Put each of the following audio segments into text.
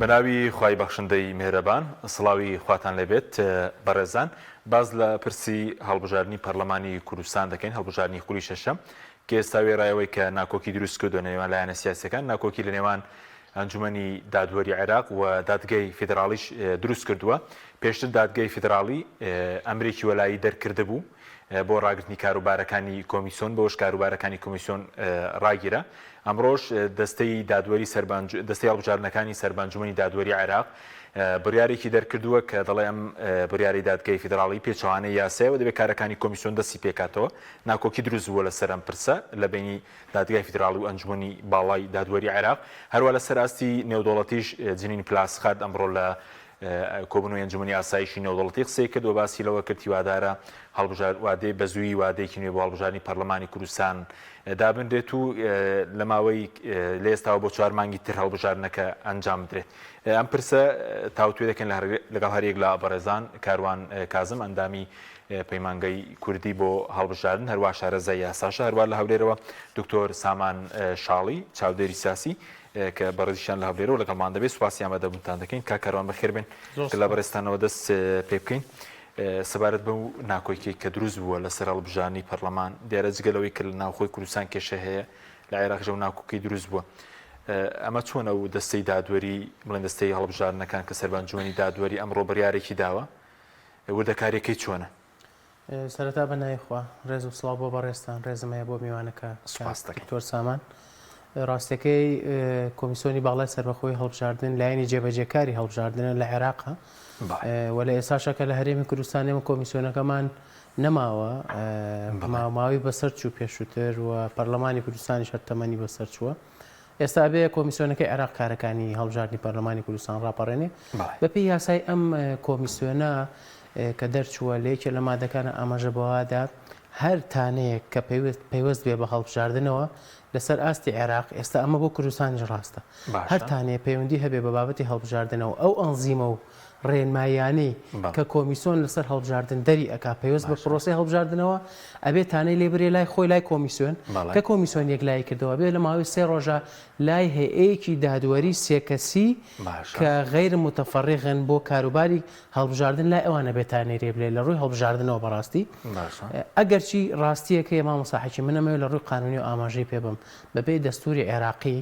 بەناوی خوای بەخشندەی مێرەبان سڵاوی خواتان لەبێت بەڕێزان باز لە پرسی هەڵبژاردننی پەرلەمانی کوردستان دەکەین هەڵبژاردننی خولی شەشەم کە ئێستا وێڕایەوەی کە ناکۆکی دروست کردو نێوان لایەنە سیاسەکان ناکۆکی لە نێوان ئەنجومەنی دادوەری عێراق و دادگای فیدراڵیش دروست کردووە پێشتر دادگای فیدراڵی ئەمریکی وەلایی دەرکرده بوو بۆ ڕاگررتنی کاروبارەکانی کۆمیسیۆن بۆش کاروبارەکانی کۆمیسیۆن ڕاگیرە ئەمڕۆژ دەستەی دادوەری دەستی هەڵبژاردنەکانی سەربانجومەنی دادوەری عێراق بڕیارێکی دەرکردووە کە دەڵێ ئەم بڕیاری دادگای فیدراڵی پێچەوانەی یاسایەوە دەبێت کارەکانی کۆمیسیۆن دەستی پێکاتەوە ناکۆکی دروست بووە لە سەر ئەم پرسە لە بینی دادگای فیدراڵی و ئەنجومەنی باڵای دادوەری عێراق هەروە لە سەراستی نێودوڵەتیش جنین پلاس خات ئەمڕۆ لە کۆبنەوەی ئەنجومەنی ئاسایشی نێودوڵەتی قسەی کرد و باسی لەوە کردی وادارە هەڵبژار وادەی بەزووی وادەیەکی نوێ بۆ هەڵبژاردننی پەرلەمانی کوردستان دابنرێت و لە ماوەی لە ئێستاوە بۆ 4 مانگی تر هەڵبژاردنەکە ئەنجام بدرێت ئەم پرسە تاوتوێ دەکەن لەگەڵ هەرێک لە بەڕێزان کاروان کازم ئەندامی پەیمانگەی کوردی بۆ هەڵبژاردن هەروە شارەزای یاساشە هەروە لە هەولێرەوە دکتۆر سامان شاڵی چاودێری سیاسی کە بەڕێزیشان لە هەولێرەوە لەگەڵمان دەبێت سوپاسی ئامادەبوونتان دەکەین کاکەڕوان بەخێر بێن لە بەڕێستانەوە دەست پێ بکەین سەبارەت بە و ناکۆیکی کە دروست بووە لەسەر هەڵبژاردننی پەرلەمان دیارە جگەلەوەی کە لە ناوخۆی کوردستان کێشە هەیە لە عێراقژە و ناکۆکی دروست بووە ئەمە چۆنە و دەستەی دادوەری بڵێن دەستەی هەڵبژاردنەکان کە سەربانجومەنی دادوەری ئەمڕۆ بڕیارێکی داوە وردەکاریەکەی چۆنە سەرەتا بەنایخوا ڕێز و سڵاو بۆ بەڕێستان ڕێزمەیە بۆ میوانەکە دکتۆر سامان ڕاستەکەی کۆمیسیۆنی باڵای سەربەخۆی هەڵبژاردن لایەنی جێبەجێکاری هەڵبژاردنە لە عێراقە و لە ئێساشەکە لە هەرێمی کوردستانێمە کۆمیسیۆنەکەمان نەماوە ماوەی بەسەر چوو پێشووتر و پەرلەمانی کوردستانی شەرتەمەنی بەسەر چووە ئێستا بێ کۆمیسیۆنەکەی عێراق کارەکانی هەڵبژاردننی پەرلەمانی کوردستان ڕاپەڕێنێ بەپێی یاسای ئەم کۆمیسیۆنە کە دەرچووە لەیەکێ لە مادەکانە ئاماژە بەوادا هەر تانەیەک کە پەیوەست بێ بە هەڵبژاردنەوە لەسەر ئاستی عێراق ئێستا ئەمە بۆ کوردستانیش ڕاستە هەر تانەیە پەیوەندی هەبێ بە بابەتی هەڵبژاردنەوە ئەو ئەنزیمە و ڕێنمایانەی کە کۆمیسیۆن لەسەر هەڵبژاردن دەری ئەکا پێوەست بە پرۆسی هەڵبژاردنەوە ئەبێت تانەی لێبرێ لای خۆی لای کۆمیسیۆن کە کۆمیسیۆن یەکلای کردەوە بێت لە ماوەی 3 ڕۆژە لای هەیەیەکی دادوەری سێکەسی کە غەیر متەفەڕیغن بۆ کاروباری هەڵبژاردن لای ئەوانە بێتانەی لێبرێ لە ڕووی هەڵبژاردنەوە بەڕاستی ئەگەرچی ڕاستیەکەی مامۆساحەکی منەمەوێت لە ڕووی قانونی و ئاماژەی پێ بم بەبێ دەستوری عێراقی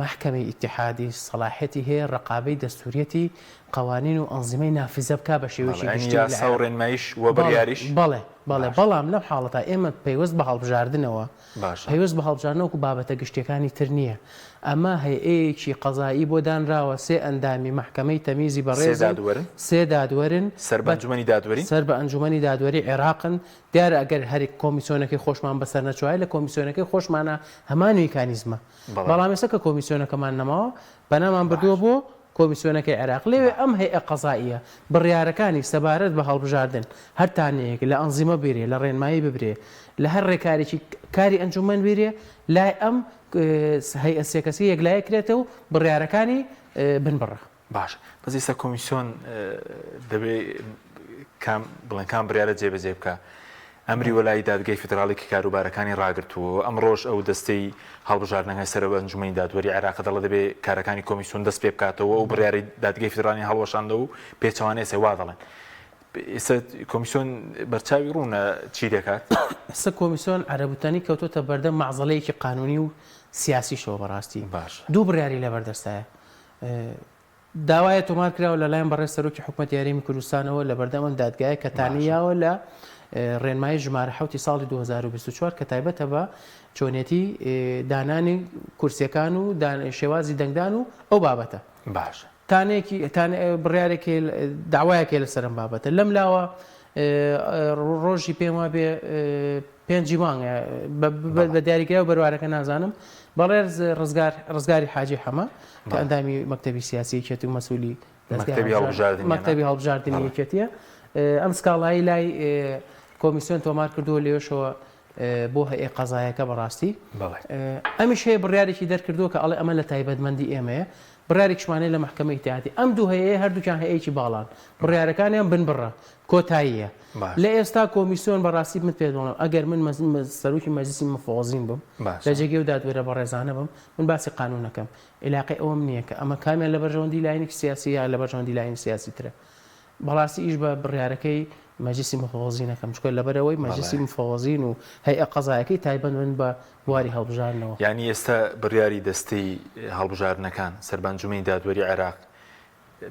محکمەی ئیتحادی سەلاحەتی هەیە ڕقابەی دەستوریەتی قوانین و ئەنزیمەی نافزە بکا بە شێوەیەکی گشتی ڕێنماییش و بڕیاریش بەڵام لەو حاڵەتە ئێمە پەیوەست بە هەڵبژاردنەوە پەیوەست بە هەڵبژاردنەوەکو بابەتە گشتەکانی تر نییە ئەمە هەیەیەکی قەزایی بۆ دانراوە 3 ئەندامی محکمەی تەمیزی بەڕێز 3 دادوەرن سەر بە ئەنجومەنی دادوەری سەر بە ئەنجومەنی دادوەری عێراقن دیارە ئەگەر هەرێک کۆمیسیۆنەکەی خۆشمان بەسەر نەچوای لە کۆمیسیۆنەکەی خۆشمانە هەمان میکانیزمە بەڵام ئێستا کە کۆمیسیۆنەکەمان نەماوە بەنامان بردووە بۆ کۆمیسیۆنەکەی عێراق لێوێ ئەم هەیە قەزاییە بڕیارەکانی سەبارەت بە هەڵبژاردن هەر تانەیەک لە ئەنزیمە بێرێ لە ڕێنمایی ببرێ لە هەر ڕێکارێکی کاری ئەنجومەن بێرێ لای ئەم هەیە سێکەسی یەکلایە کرێتەوە و بڕیارەکانی بنبڕە باش بەس ئێستا کۆمیسیۆن دەبێت بڵێن کام بڕیارە جێبەجێ بکە ئەمری وەلای دادگای فیدراڵی کە کاروبارەکانی ڕاگرتووە ئەمڕۆژ ئەو دەستەی هەڵبژاردنەکەی سەرەوە ئەنجومەنی دادوەری عێراق دەڵێ دەبێت کارەکانی کۆمیسیۆن دەست پێ بکاتەوە ئەو بڕیاری دادگای فیدراڵی هەڵوەشاندەوە و پێچەوانەیە سێوا دەڵێن ئێستا کۆمیسیۆن بەرچاوی ڕوونە چی دەکات ئێستا کۆمیسیۆن عەرەبوتانی کەوتۆتە بەردەم مەعزەڵەیەکی قانونی و سیاسیشەوە بەڕاستی دوو بڕیاری لەبەردەستایە داوایە تۆمار کراوە لەلایەن بەڕێز سەرۆکی حکوومەتی یاریمی کوردستانەوە لە بەردەم دادگایە کە تانیاوە لە ڕێنمایی ژمارە 7 ساڵی 2024 کە تایبەتە بە چۆنێتی دانانی کورسیەکان و شێوازی دەنگدان و ئەو بابەتە باش بڕیارێکی داوایەکێ لە سەرم بابەتە لەم لاوە ڕۆژی پێم وا بێ 5 مانگە بە دیاریکرا و بەروارەکە نازانم بەڕێز ڕزگاری حاجی حەمە کە ئەندامی مەکتەبی سیاسی یەکێتی و مەسئولی مەکتەبی هەڵبژاردننی یەکێتیە ئەم سکاڵایی لای کۆمیسیۆن تۆمار کردووە لێشەوە بۆ هەیە قەزایەکە بەڕاستی ئەمیش هەیە بڕیارێکی دەرکردووە کە ئەڵێ ئەمە لە تایبەتمەندی ئێمەیە بڕارێکشمانەیە لە محکەمە ئیتیحادی ئەم دوو هەیە هەردووکیان هەیەکی باڵان بڕیارەکانیان بن بڕە کۆتاییە لە ئێستا کۆمیسیۆن بەڕاستی من پێ دەڵێم ئەگەر من سەرۆکی مەجلیسی مفۆزین بم لە جێگەی و دادوێرە بەڕێزانە بم من باسی قانونەکەم علاقەی ئەوەم نییە کە ئەمە کامیان لە بەرژەوەندی لایەنێکی سیاسی یا لە بەرژەوەندی لایەنی سیاسی ترە بەڕاستی ئیش بە بڕیارەکەی مەجلیسی مفۆزینەکەم چکە لەبەرەوەی مەجلیسی مفۆزین و هەیە قەزایەکەی تایبەتمەند بە بواری هەڵبژاردنەوە یعنی ئێستا بڕیاری دەستەی هەڵبژاردنەکان سەربانجومەی دادوەری عێراق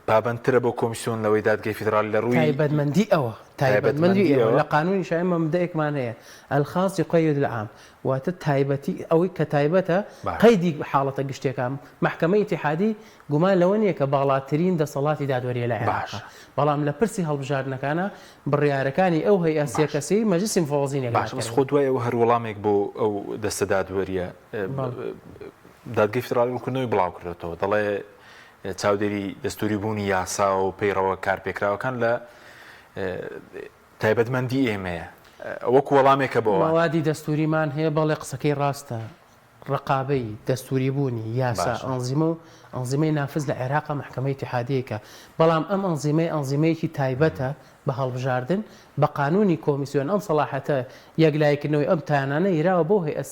پابندترە بۆ کۆمیسیۆن لەوەی دادگای فیدرالی لە ڕووی تایبەتمەندی ئەوە تایبەتمەندی ئەوە لە قانونی شایمە مبدەیەکمان هەیە الخاص يقيد العام واتە تایبەتی ئەوەی کە تایبەتە قەیدی حاڵەتە گشتێکم محکەمەی ئیتیحادی گومان لەوە نییە کە باڵاترین دەسەڵاتی دادوەریە لە عێراق بەڵام لە پرسی هەڵبژاردنەکانە بڕیارەکانی ئەو هەیە سیەکەسی مەجلیسی مفۆزینێک باش خۆ دوای ئەو هەر وەڵامێک بۆ ئەو دەستە دادوەریە دادگای فیدرالی وکردنەوەی بڵاو کردێتەوە دەڵێ چاودێری دەستوری بوونی یاسا و پەیڕەوە کارپێکراوەکان لە تایبەتمەندی ئێمەیە وەکو وەڵامێکە بۆ مەوادی دەستوریمان هەیە بەڵێ قسەکەی ڕاستە ڕقابەی دەستوری بوونی یاسا ئەنزیمەی نافز لە عێراق محکەمەی ئیتیحادیەکە بەڵام ئەم ئەنزیمەیەکی تایبەتە بە هەڵبژاردن بە قانونی کۆمیسیۆن ئەم سەلاحەتە یەکلایەکردنەوەی ئەم تایانانە ئیراوە بۆ هەیە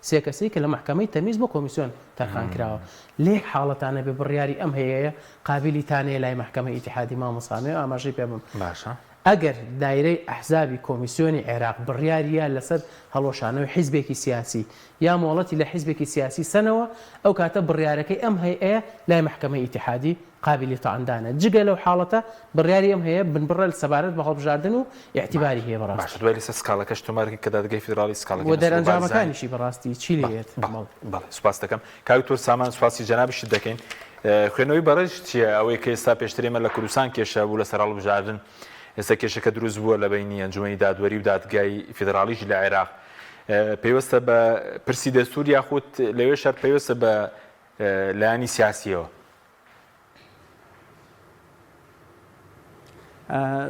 سێکەسی کە لە محکەمەی تەمیز بۆ کۆمیسیۆن تەرخان کراوە لێ حاڵەتانە بێ بڕیاری ئەم هەیە قابلی تانەیە لای محکەمەی ئیتیحادی مامۆسامێ ئاماژەی پێ بم باشە ئەگەر دایرەی ئەحزابی کۆمیسیۆنی عێراق بڕیاریە لەسەر هەڵۆشانەوەی حیزبێکی سیاسی یا مۆڵەتی لە حیزبێکی سیاسی سنەوە ئەو کاتە بڕیارەکەی ئەم هەیە لای محکەمەی ئیتیحادی قابلی تاعاندانە جگە لەو حاڵەتە بڕیاری ئەم هەیە بنبڕە لە سەبارەت بە هەڵبژاردن و اعتیباری هەیە بەڕاستی دوای لەسەر سکاڵەکەش تۆمارکی کە دادگای فیدرالی سکاڵەکە بۆ دەرەنجامەکانیشی بەڕاستی چی لێت بەڵێ سوپاس دەکەم کاکتۆر سامان سوپاسی جەنابیشت دەکەین خوێنەوەی بەڕێژ چییە ئەوەی کە ئێستا پێشترێمە لە کوردستان کێشە بوو لەسەر هەڵبژاردن ئێستا کێشەکە دروست بووە لە بینی ئەنجومەی دادوەری و دادگای فیدرالیش لە عێراق پێوەستە بە پرسی دەستور یاخود لەوێ شەر پێوەستە بە لایانی سیاسیەوە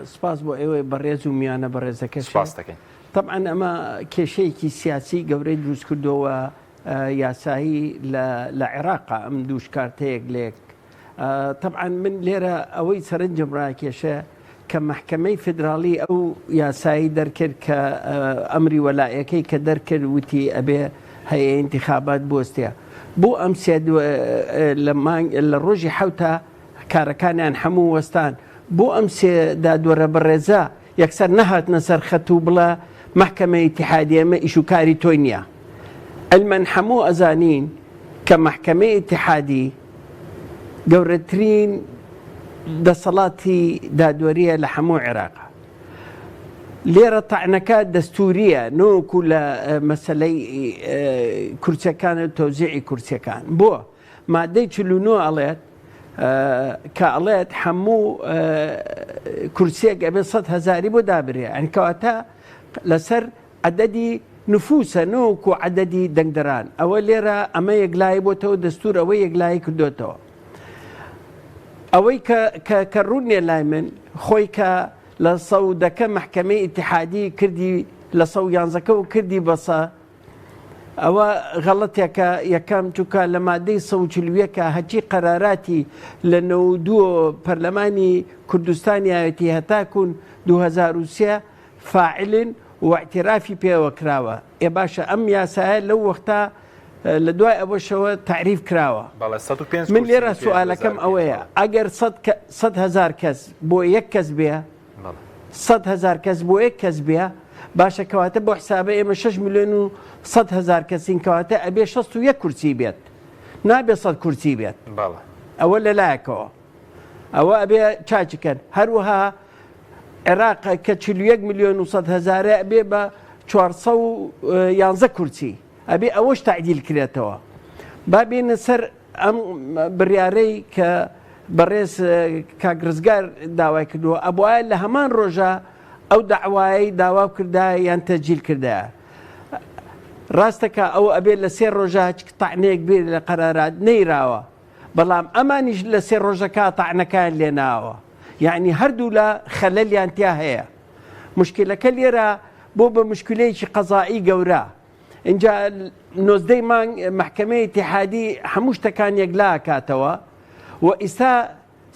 سپاس بۆ ئێوەی بەڕێز و میانە بەڕێزەکە سپاس دەکەین طبعا ئەمە کێشەیەکی سیاسی گەورەی دروست کردەوە یاسایی لە عێراق ئەم دوو شکارتەیەک لێک طبعا من لێرە ئەوەی سەرنجم ڕاکێشە کە محکەمەی فیدرالی ئەو یاسایی دەرکرد کە ئەمری وەلایەکەی کە دەرکرد وتی ئەبێ هەیە انتخابات بوەستێ بۆ ئەم لە ڕۆژی حوتە کارەکانیان هەموو وەستان بۆ ئەم سێ دادوەرە بەڕێزە یەکسەر نەهاتنە سەر خەت و بڵە محکەمەی ئیتیحادی ئەمە ئیشوکاری تۆی نییە ئەلمەن هەموو ئەزانین کە محکەمەی ئیتیحادی گەورەترین دەسەڵاتی دادوەریە لە هەموو عێراقا لێرە تاعنەکە دەستوریە نۆکو لە مەسەلەی کورسەکان و تۆزیعی کورسەکان بۆ مادەی 49 ئەڵێت کە ئەڵێت هەموو کورسێک ئەبێ 100,000 بۆ دابرێ ئەنکەواتە لەسەر عەدەدی نفوسە نۆکو عەدەدی دەنگدەران ئەوە لێرە ئەمە یەکلایی بۆتەوە دەستور ئەوەی یەکلایی کردوێتەوە ئەوەی کە ڕوونێ لای من خۆی کە لە سەودەکە محکەمەی ئیتیحادی کردی لە 111 و کردی بەسە ئەوە غەڵەتێکە یەکەم چووکە لە مادەی 140 هەچی قەراراتی لە 92 پەرلەمانی کوردستانی ئاوێتی هەتاکوون 2003 فاعلن و اعترافی پێوە کراوە ئێ باشە ئەم یاسایە لەو وەختە لە دوای ئەوەشەوە تعریف کراوە من لێرە سوالەکەم ئەوەیە ئەگەر 100,000 کەس بۆ یەک کەس بێ 100,000 کەس بۆ یەک کەس بێ باشە کەواتە بۆ حسابە ئێمە 6,100,000 کەسین کەواتە ئەبێ 61 کورسی بێت نابێ 100 کورسی بێت ئەوە لەلایەکەوە ئەوە ئەبێ چاچکەن هەروەها عێراق کە 41,100,000 ئەبێ بە 411 کورسی ئەبێ ئەوەش تعدیل کرێتەوە با بێنە سەر ئەم بڕیارەی کە بەڕێز کاگرزگار داوای کردووە ئەبوایە لە هەمان ڕۆژە ئەو داوایی داوا کردایە یان تەجیل کردایە ڕاستەکە ئەو ئەبێت لە 3 ڕۆژە تاعنەیەک بێت لە قەرارات نەیراوە بەڵام ئەمانیش لە 3 ڕۆژەکە تاعنەکان لێناوە یعنی هەردوو لە خەلەلیان تیا هەیە مشکلەکە لێرە بۆ بە مشکلەیەکی قەزایی گەورە اینجا نۆزدەی مانگ محکمەی اتحادی هەموو شتەکان یەکلا کاتەوە و ئێستا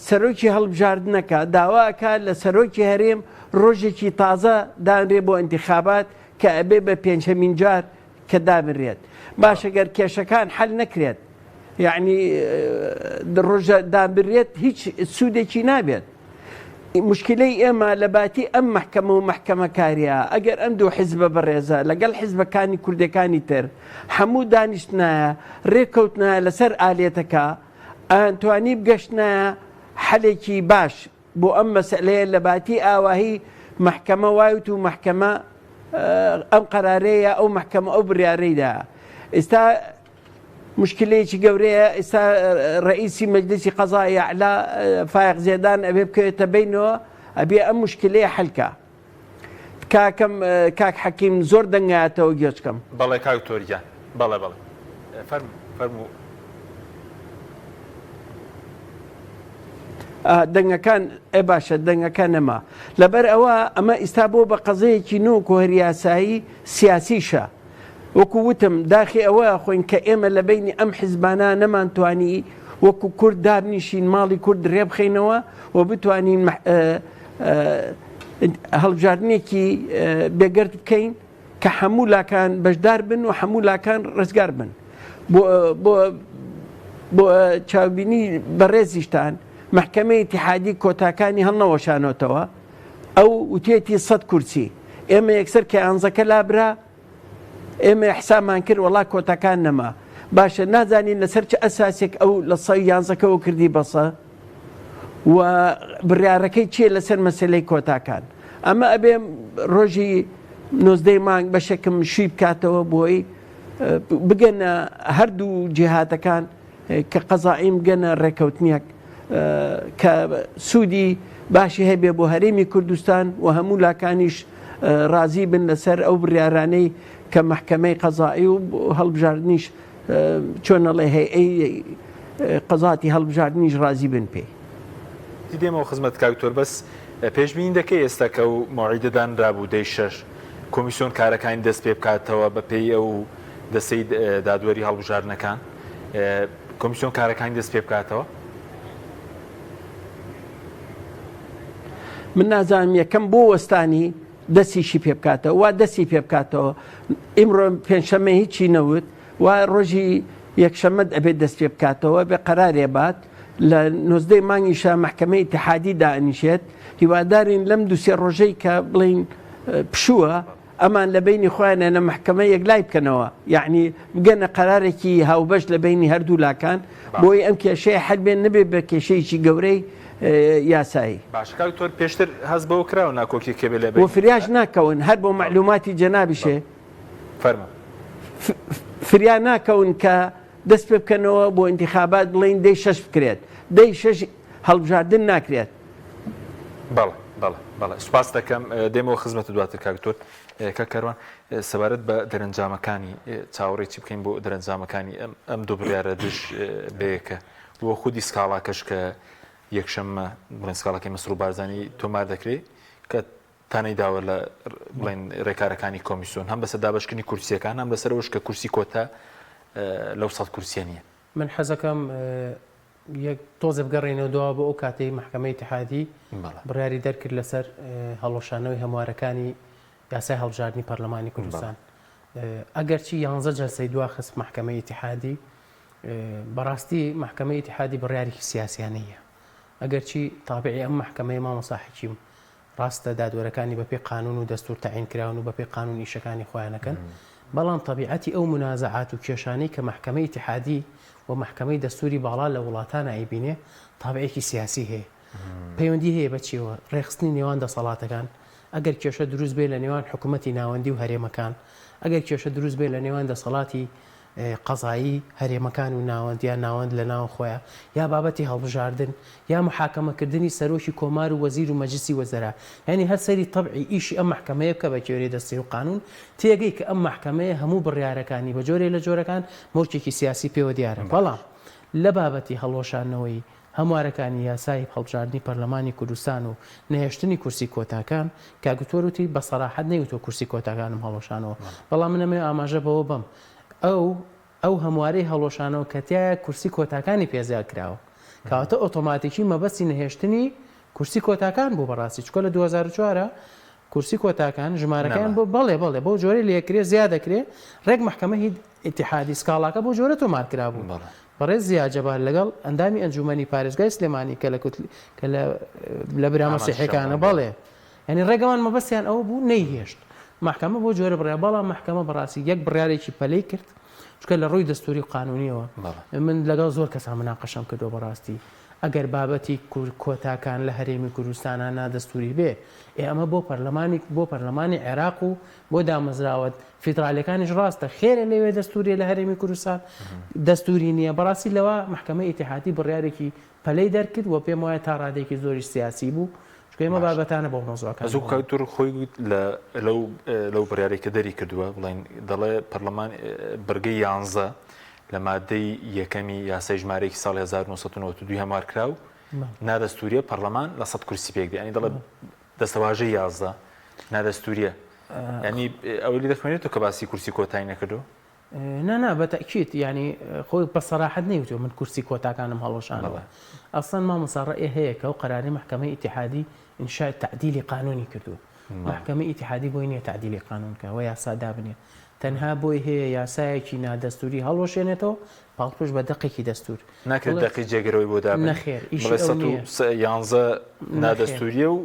سەرۆکی هەڵبژاردنەکە داواکە لە سەرۆکی هەرێم ڕۆژێکی تازە دانرێ بۆ انتخابات کە ئەبێ بە پێنجەمین جار کە دابرێت باشە گەر کێشەکان حل نەکرێت یعنی ڕۆژە دابرێت هیچ سوودێکی نابێت مشکلەی ئێمە لە باتی ئەم محکەمە و محکەمەکاریە ئەگەر ئەم دوو حیزبە بەڕێزە لەگەڵ حیزبەکانی کوردەکانی تر هەموو دانیشتنایە ڕێککەوتنایە لەسەر ئالێتەکە ئەتوانی بگەشتنایە حلێکی باش بۆ ئەم مەسئلەیە لە باتی ئاواهی محکەمە وایوت و محکەمە ئەم قەرارەیە ئەو محکەمە ئەو بڕیارەیدا ئێستا مشکلەیەکی گەورەیە ئێستا ڕئیسی مەجلیسی قەزای ئەعلا فایق زێدان ئەبێ بکەوێتە بینەوە ئەبێ ئەم مشکلەیە حەلکە کاک حەکیم زۆر دەنگایەتەوە گوێچکەم بەڵێ کاک تۆریان بەڵێ بەڵێ فەرموو دەنگەکان باشە دەنگەکان نەما لەبەر ئەوە ئەمە ئێستا بۆ بە قەزەیەکی نو کۆهری یاسایی سیاسیشە وەکو وتم داخی ئەوە خۆین کە ئێمە لە بینی ئەم حیزبانە نەمانتوانی وەکو کورد دابنیشین ماڵی کورد ڕێبخینەوە و بتوانین هەڵبژاردنێکی بێگرد بکەین کە هەموو لاکان بەشدار بن و هەموو لاکان ڕزگار بن بۆ چاوبینی بەڕێزیشتان محکمەی اتحادی کۆتاکانی هەڵنەوەشانەوەتەوە ئەو وتێتی 100 کورسی ئێمە یەکسەر کە ئەنزەکە لابرا ئێمە حسامان کرد وڵا کۆتاکان نەما باشە نازانین لەسەر چه ئەساسێک ئەو لە 111ەوە کردی بەسە و بڕیارەکەی چیە لەسەر مەسلەی کۆتاکان ئەمە ئەبێ ڕۆژی 19 مانگ بەشێکم شوی بکاتەوە بۆی بگەنە هەردوو جیهاتەکان کە قەزائیم بگەنە ڕێکەوتنیەک کە سوودی باشی هەبێ بۆ هەرێمی کوردستان و هەموو لاکانیش ڕازی بن لەسەر ئەو بڕیارانەی کە محکمەی قەزایی و هەڵبژاردنیش چۆنەڵێ هەیئەی قەزاتی هەڵبژاردنیش ڕازی بن پێی دیدێمەوە خزمەت کاکتۆر بەس پێشبینی دەکەی ئێستا کە و مەوعیدەدان رابوو دەی 6 کۆمیسیۆن کارەکانی دەست پێ بکاتەوە بە پێی ئەو دەسەی دادوەری هەڵبژاردنەکان کۆمیسیۆن کارەکانی دەست پێ بکاتەوە من نازانم یەکەم بۆ وەستانی دەستیشی پێ بکاتەوە وا دەستی پێ بکاتەوە ئیمڕۆ پێنجشەممە هیچی نەوت وا ڕۆژی یەکشەممە ئەبێت دەست پێ بکاتەوە بێ قەرارێ بات لە 19 مانگیشە محکمەی اتحادی دانیشێت هیوادارین لەم دووسێ ڕۆژەی کە بڵین پشووە ئەمان لە بینی خۆیانە لە محکمە یەکلای بکەنەوە یعنی بگەنە قەرارێکی هاوبەش لە بینی هەردوو لاکان بۆی ئەم کێشەیە حەلبێن نەبێ بە کێشەیەکی گەورەی یاسایی باشکار تۆر پێشتر هەست بەوە کراوە ناکۆکی کێبێ لە بۆ فریاش ناکەون هەر بۆ معلوماتی جەنابیشێ فەرموو فریا ناکەون کە دەست پێ بکەنەوە بۆ انتخابات بڵین دەی 6 بکرێت دەی 6 هەڵبژاردن ناکرێت بەڵێ سوپاس دەکەم دێمەوە خزمەت دواتر کاکتۆر کە کەروان سەبارەت بە دەرەنجامەکانی چاوەڕێکی بکەین بۆ دەرەنجامەکانی ئەم دوو بڕیارە دوش بەیەکە بۆ خودی سکاڵاکەش کە یەکشەممە بڵێن سکاڵەکەی مەسروور بارزانانی تۆمار دەکرێت کە تانەی داوە لە بڵێن ڕێکارەکانی کۆمیسیۆن هەم بەسەر دابشکردنی کورسیەکان هەم لەسەرەوەش کە کورسی کۆتا لەو 100 کورسیە نییە من حەزەکەم یەک تۆزە بگەڕێنەوە دووە بۆ ئەو کاتەی محکمەی اتحادی بڕیاری دەرکرد لەسەر هەڵۆشانەوەی هەموارەکانی یاسای هەڵبژاردننی پەرلەمانی کوردستان ئەگەرچی 11 جەلسەی دواخست محکمەی اتحادی بەڕاستی محکمەی اتحادی بڕیارێکی سیاسیانەیە ئەگەرچی تابعی ئەم محکمەی مامۆستا حەکیم ڕاستە دادوەرەکانی بەپێی قانون و دەستور تەعین کراون و بەپێی قانون ئیشەکانی خۆیانەکەن بەڵام طبیعەتی ئەو منازعات و کێشانەی کە محکمەی اتحادی و محکمەی دەستوری باڵا لە وڵاتانە ئەیبینێ تابعێکی سیاسی هەیە پەیوەندی هەیە بەچیەوە ڕێخستنی نێوان دەسەڵاتەکان ئەگەر کێشە دروست بێت لە نێوان حکوومەتی ناوەندی و هەرێمەکان ئەگەر کێشە دروست بێت لە نێوان دەسەڵاتی قەزایی هەرێمەکان و ناوەندیان ناوەند لە ناو خۆیان یا بابەتی هەڵبژاردن یا محاکەمەکردنی سەرۆکی کۆمار و وەزیر و مەجلیسی وەزەرا یعنی هەر سەری طبعی ئیشی ئەم محکمەیە بکە بە کێوەی دەستور و قانون تێگەی کە ئەم محکمەیە هەموو بڕیارەکانی بە جۆرێ لە جۆرەکان مۆرچێکی سیاسی پێوە دیارە بەڵام لە بابەتی هەڵۆشانەوەی هەموارەکانی یاسای هەڵبژاردننی پەرلەمانی کوردستان و نەهێشتنی کورسی کۆتاکان کاگوتۆروتی بە سەراحەت نەیوتۆ کورسی کۆتاکانم هەڵۆشانەوە بەڵام منەمێ ئاماژە بەوە بم ئەو هەموارەی هەڵۆشانەوە کەتیایە کورسی کۆتاکانی پێزیاد کراوە کەواتە ئۆتۆماتیکی مەبەستی نەهێشتنی کورسی کۆتاکان بوو بەڕاستی چکۆ لە 2004 کورسی کۆتاکان ژمارەکان بۆ بەڵێ بۆ جۆرەی لێکرێ زیاد دەکرێت ڕێک محکەمە هیچ ئیتیحادی سکاڵاکە بۆ جۆرە تۆمارکرا بوو بەڕێز زیاجەبار لەگەڵ ئەندامی ئەنجومەنی پارێزگای سلێمانی کە لە برامە سیحەکانە بەڵێ ینی ڕێگەوان مەبەستیان ئەوە بوو نەیهێشت محکەمە بۆ جۆرە بڕێ بەڵام محکەمە بەڕاستی یەک بڕیارێکی پەلەی کرد چکە لە ڕووی دەستوری و قانونیەوە من لەگەڵ زۆر کەسان مناقەشەم کردو بەڕاستی ئەگەر بابەتی کۆتاکان لە هەرێمی کوردستانە نادەستوری بێ ئەمە بۆ پەرلەمانی عێراق و بۆ دامەزراوت فیدرالیەکانیش ڕاستە خێرە لەوێ دەستوریە لە هەرێمی کوردستان دەستوری نییە بەڕاستی لەوە محکەمە ئیتیحادی بڕیارێکی پەلەی دەرکرد و پێم وایە تا ڕادێکی زۆری سیاسی بوو ئێمە بابەتانە بۆ مۆزوعەکان زوو کاکتۆر خۆی لەو بڕیارێکە دەری کردووە بڵین دەڵێ پەرلەمان بەرگەی 11 لە مادەی یەکەمی یاسای ژمارەیەکی ساڵی 1992 هەموار کراو نادەستوریە پەرلەمان لە 100 کورسی پێک دێ ینی دەڵێ دەستەواژەی 11 نادەستوریە ینی ئەوەی لی دەخوێنێتەوە کە باسی کورسی کۆتایی نەکردو نا بەتەکیت ینی خۆی بە سەراحەت نەیوتۆ من کورسی کۆتاکانم هەڵۆشانەوە ئەسڵەن مامۆساڕێ هەیە کە ئەو قەرارەی محکەمەی ئیتیحادی ئینشای تعدیلی قانونی کردووە محکەمەی ئیتیحادی بۆی نییە تعدیلی قانونکە و یاسا دابنێ تەنها بۆی هەیە یاسایەکی نادەستوری هەڵۆشێنێتەوە پاڵپش بە دقێکی دەستور ناکرێت دقی جێگەرەوەی بۆ دابن نەخێر 11 نادەستوریە و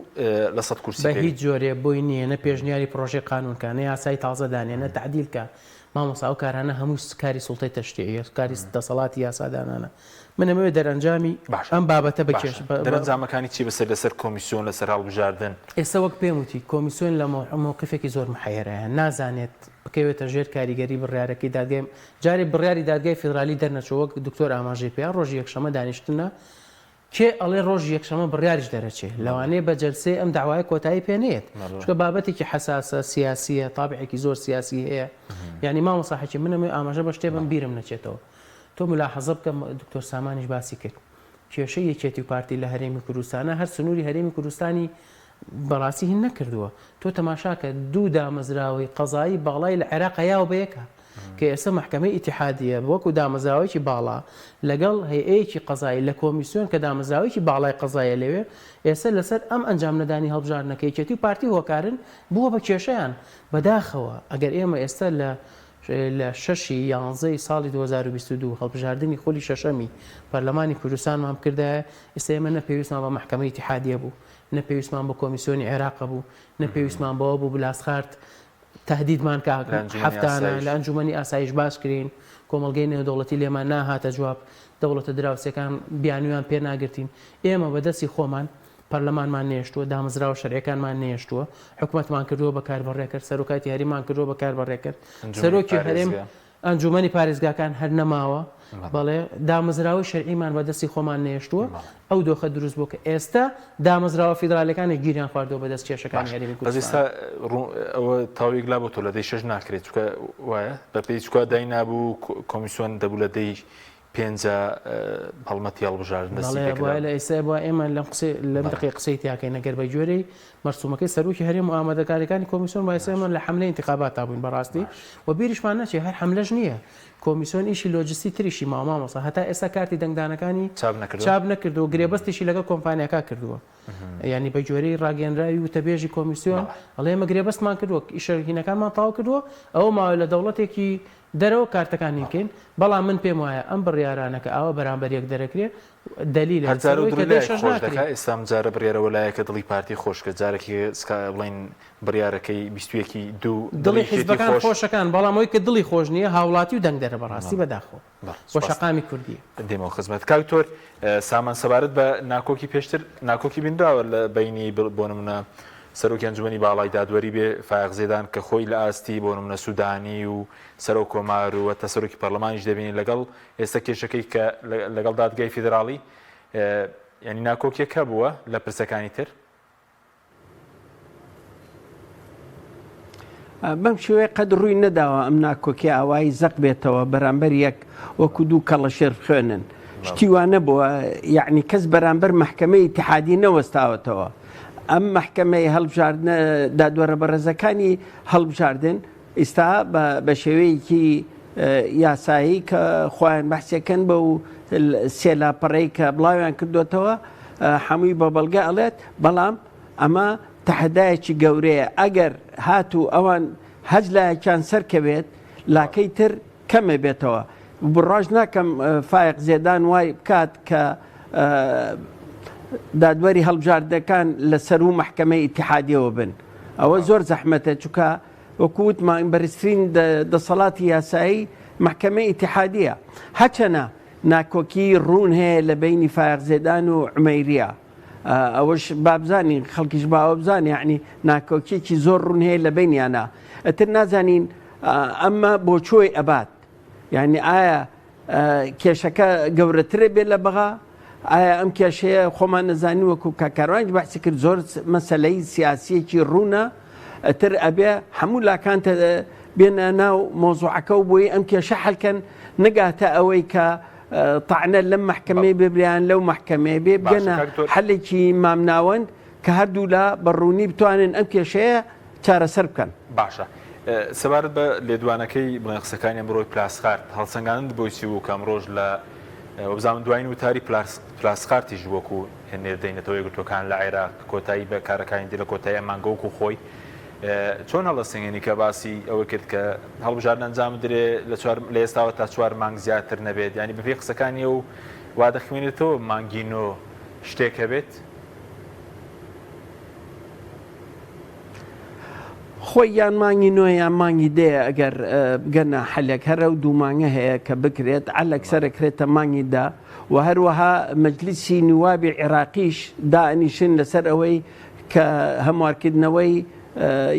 لە 100 کورسی بە هیچ جۆرێ بۆی نییە نە پێشنیاری پرۆژەی قانونکانە یاسای تازەدانێ نە تعدیلکە مامۆستا ئەو کارانە هەموو کاری سوڵتەی تەشتیعیە کاری دەسەڵاتی یاسادانانە منەمەوێت دەرەنجامی ئەم بابەتە بکێش دەرەنجامەکانی چی بەسەر لەسەر کۆمیسیۆن لەسەر هەڵبژاردن ئێستا وەک پێم وتی کۆمیسیۆن لە مووقفێکی زۆر محەیرەیە نازانێت بکەوێتە ژێر کاریگەری بڕیارەکەی دادگای جارێ بڕیاری دادگای فیدرالی دەرنەچەوە دکتۆر ئاماژەی پێیان ڕۆژی یەکشەمە دانیشتنە کێ ئەڵێ ڕۆژی یەکشەمە بڕیاریش دەرەچێ لەوانەیە بە جەلسەی ئەم داوای کۆتایی پێنێت چکە بابەتێکی حساسە سیاسیە تابعێکی زۆر سیاسی هەیە یعنی مامۆساحێکی منەمێ ئاماژە بە شتێ بم بیرم نەچێتەوە تۆ ملاحەزە بکەم دکتۆر سامانیش باسی کرد کێشەی یەکێتی و پارتی لە هەرێمی کوردستانە هەر سنووری هەرێمی کوردستانی بەڕاستی هین نەکردووە تۆ تەماشاکە دوو دامەزراوەی قەزایی باڵای لە عێراق یاوە بەیەکە کە ئێستا محکەمەی ئیتیحادیە وەکو دامەزراوەیەکی باڵا لەگەڵ هەیەیەکی قەزایی لە کۆمیسیۆن کە دامەزراوەیەکی باڵای قەزایە لەوێ ئێستا لەسەر ئەم ئەنجام نەدانی هەڵبژاردنەکە یەکێتی و پارتی هۆکارن بووە بە کێشەیان بەداخەوە ئەگەر ئێمە ئێستا لە 6/11 ساڵی 2022 هەڵبژاردننی خۆلی شەشەمی پەرلەمانی کوردستانمان کردایە ئێستا ئێمە نەپێویستمان بە محکەمەی ئیتیحادیە بوو نەپێویستمان بە کۆمیسیۆنی عێراق بوو نەپێویستمان بەوە بوو بلاسخارت تهدیدمان کە هەفتانە لە ئەنجومەنی ئاسایش باسکرین کۆمەڵگەی نێودەوڵەتی لێمان ناهاتە جواب دەوڵەتە دراوسەکان بیانویان پێ ناگرتین ئێمە بەدەستی خۆمان پەرلەمانمان نێشتووە دامەزراوە شەرعیەکانمان نێشتووە حکوومەتمان کردووە بەکاربڕێکرد سەرۆکاتی هەرێمان کردووە بەکاربڕێکرد سەرۆکی هەرێم ئەنجومەنی پارێزگاکان هەر نەماوە بەڵێ دامەزراوە شەرعیمان بەدەستی خۆمان نێشتووە ئەو دۆخە دروست بوو کە ئێستا دامەزراوە فیدرالیەکانی گیریان خواردەوە بەدەست کێشەکانی هەرێمی کوردستان ئەوە تاویک لا بۆ تۆ لە دەی شەش ناکرێت چکە وایە بە پێی چکە دای نابوو کۆمیسیۆن دەبوو لە دەی پێنجە هەڵمەتی هەڵبژاردن لە ئێستا بووە ئێمە لەم دقی قسەی تیاکەی نەگەر بە جۆرەی مەرسومەکەی سەرۆکی هەرێم و ئامادەکاریەکانی کۆمیسیۆن وایسا ئێمە لە حملەی انتخابات تابووین بەڕاستی و بیریشمان نەچێ هەر حملەش نییە کۆمیسیۆن ئیشی لۆجستی تریشی مامۆسا هەتا ئێستا کارتی دەنگدانەکانی چاپ نەکردو و گرێبەستیشی لەگەڵ کۆمپانیاکە کردووە ینی بە جۆرەی ڕاگەنراوی وتەبێژی کۆمیسیۆن ئەڵێ ئێمە گرێبەستمان کردووە ئیشەکینەکانمان تاو کردووە ئەوە ماوەی لە دەوڵەتێکی دەرەوە کارتەکانی بکەین بەڵام من پێم وایە ئەم بڕیارانەکە ئەوە بەرامبەر یەک دەرەکرێت دلیل ئێستا جارە بڕیارەوە لایەکە دڵی پارتی خۆشکە جارێکی بڵین بڕیارەکەی 22 دڵی حیزبەکان خۆشەکان بەڵام ئەوەی کە دڵی خۆش نییە هاوڵاتی و دەنگ دەرە بەڕاستی بەداخۆ بۆ شەقامی کوردی دێمەوە خزمەت کاکتۆر سامان سەبارەت بە ناکۆکی پێشتر ناکۆکی بینراوە لە بینی بۆ نمونە سەرۆکی ئەنجومەنی باڵای دادوەری بێ فایق زێدان کە خۆی لە ئاستی بۆ نمونە سوودانی و سەرۆک کۆمار و وەتە سەرۆکی پەرلەمانیش دەبینی لەگەڵ ئێستا کێشەکەی کە لەگەڵ دادگای فیدراڵی ینی ناکۆکیەکە بووە لە پرسەکانی تر بەم شێوەیە قەد ڕووی نەداوە ئەم ناکۆکی ئاوایی زەق بێتەوە بەرامبەر یەک وەکو دوو کەڵە شێر خوێنن شتیوانە بووە یعنی کەس بەرامبەر محکەمەی اتحادی نەوەستاوەتەوە ئەم محکەمەی هەڵبژاردنە دادوەرە بەڕێزەکانی هەڵبژاردن ئێستا بە شێوەیەکی یاسایی کە خۆیان بەحسێکەن بە و سێلاپەڕەی کە بڵاویان کردوێتەوە هەمووی بە بەڵگە ئەڵێت بەڵام ئەمە تەحەدایەکی گەورەیە ئەگەر هاتوو ئەوان هەج لایەکیان سەرکەوێت لاکەی تر کەمە بێتەوە بڕاژ ناکەم فایق زێدان وای بکات کە دادوەری هەڵبژاردنەکان لەسەر و محکەمەی ئیتیحادیەوە بن ئەوە زۆر زەحمەتە چونکە وەکووتمان بەرزترین دەسەڵاتی یاسایی محکەمەی ئیتیحادیە هەچەنە ناکۆکی ڕوون هەیە لە بینی فایق زێدان و عومەیریە ئەوەش بابزانین خەڵکیش باوە بزانێ یعنی ناکۆکیێکی زۆر ڕوون هەیە لە بینیانە ئەتر نازانین ئەمە بۆ چۆی ئەبات یعنی ئایا کێشەکە گەورەترە بێت لە بەغا ئایا ئەم کێشەیە خۆمان نەزانی وەکو کاکاروانج بەحسی کرد زۆر مەسەلەی سیاسیەکی ڕوونە ئەتر ئەبێ هەموو لاکانتە بێنە ناو مۆزوعەکە و بۆی ئەم کێشە حەلکەن نەگاتە ئەوەی کە تاعنە لەم محکەمەی ببریان لەو محکەمەیە بێ بگەنە حەلێکی مامناوەند کە هەردوو لە بەڕوونی بتوانن ئەم کێشەیە چارەسەر بکەن باشە سەبارەت بە لێدوانەکەی بڵێن قسەکانی ئەمڕۆی پلاسخارد هەڵسەنگاند بۆی چی بوو کەم ڕۆژ لە وەبزانم دوایین وتاری پلاسخارتیش وەکو هێنێر دەینێتەوە یەکگرتوەکان لە عێراق کۆتایی بە کارەکانی دی لە کۆتایی مانگەوەک و خۆی چۆن هەڵدەستنگێنی کە باسی ئەوە کرد کە هەڵبژاردن ئەنجام درێ لە ئێستاوە تا 4 مانگ زیاتر نەبێت ینی بەپێی قسەکانی و وا دەخوێنێتەوە مانگینۆ شتێک هەبێت خۆی یان مانگی نوێ یان مانگی دەیە ئەگەر بگەنە حەلێک هەرە و دوومانگە هەیە کە بکرێت ئەلەکسەرەکرێتە مانگیدا و هەروەها مەجلیسی نوابی عێراقیش دائنیشن لەسەر ئەوەی کە هەموارکردنەوەی